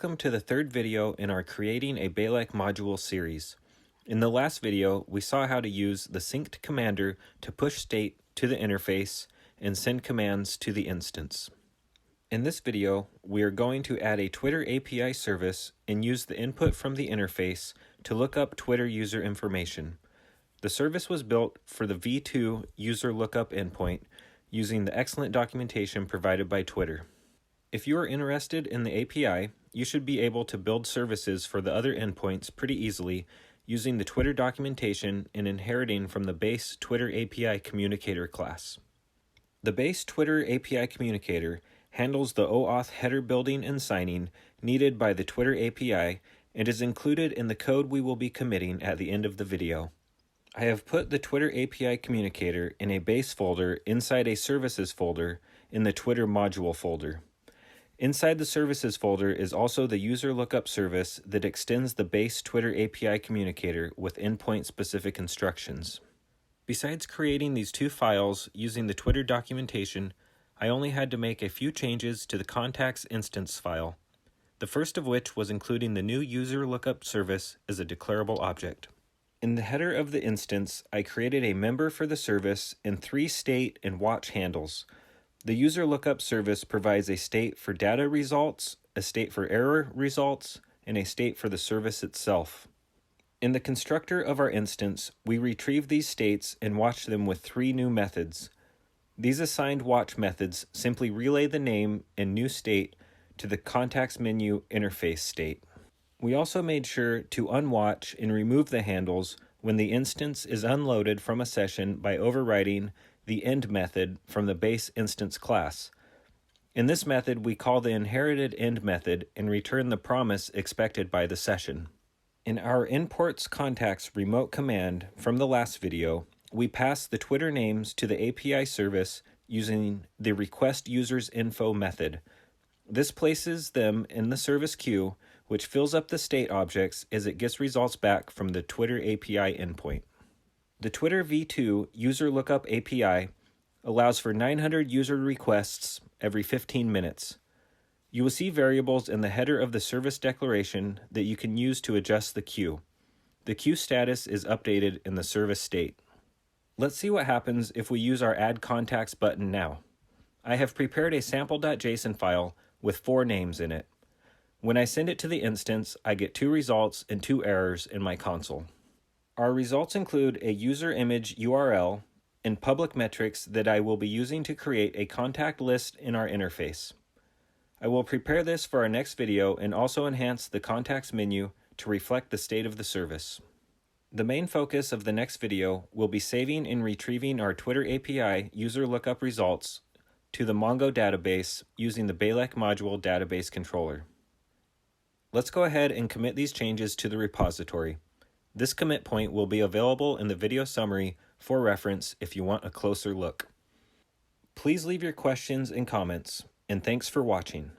Welcome to the third video in our Creating a Balek Module series. In the last video, we saw how to use the synced commander to push state to the interface and send commands to the instance. In this video, we are going to add a Twitter API service and use the input from the interface to look up Twitter user information. The service was built for the v2 user lookup endpoint using the excellent documentation provided by Twitter. If you are interested in the API, you should be able to build services for the other endpoints pretty easily using the Twitter documentation and inheriting from the base Twitter API Communicator class. The base Twitter API Communicator handles the OAuth header building and signing needed by the Twitter API and is included in the code we will be committing at the end of the video. I have put the Twitter API Communicator in a base folder inside a services folder in the Twitter module folder. Inside the services folder is also the user lookup service that extends the base Twitter API Communicator with endpoint-specific instructions. Besides creating these two files using the Twitter documentation, I only had to make a few changes to the contacts instance file, the first of which was including the new user lookup service as a declarable object. In the header of the instance, I created a member for the service and 3 state and watch handles. The user lookup service provides a state for data results, a state for error results, and a state for the service itself. In the constructor of our instance, we retrieve these states and watch them with 3 new methods. These assigned watch methods simply relay the name and new state to the contacts menu interface state. We also made sure to unwatch and remove the handles when the instance is unloaded from a session by overriding the end method from the base instance class. In this method, we call the inherited end method and return the promise expected by the session. In our imports contacts remote command from the last video, we pass the Twitter names to the API service using the request users info method. This places them in the service queue, which fills up the state objects as it gets results back from the Twitter API endpoint. The Twitter v2 user lookup API allows for 900 user requests every 15 minutes. You will see variables in the header of the service declaration that you can use to adjust the queue. The queue status is updated in the service state. Let's see what happens if we use our Add Contacts button now. I have prepared a sample.json file with 4 names in it. When I send it to the instance, I get 2 results and 2 errors in my console. Our results include a user image URL and public metrics that I will be using to create a contact list in our interface. I will prepare this for our next video and also enhance the contacts menu to reflect the state of the service. The main focus of the next video will be saving and retrieving our Twitter API user lookup results to the Mongo database using the Balek module database controller. Let's go ahead and commit these changes to the repository. This commit point will be available in the video summary for reference if you want a closer look. Please leave your questions and comments, and thanks for watching.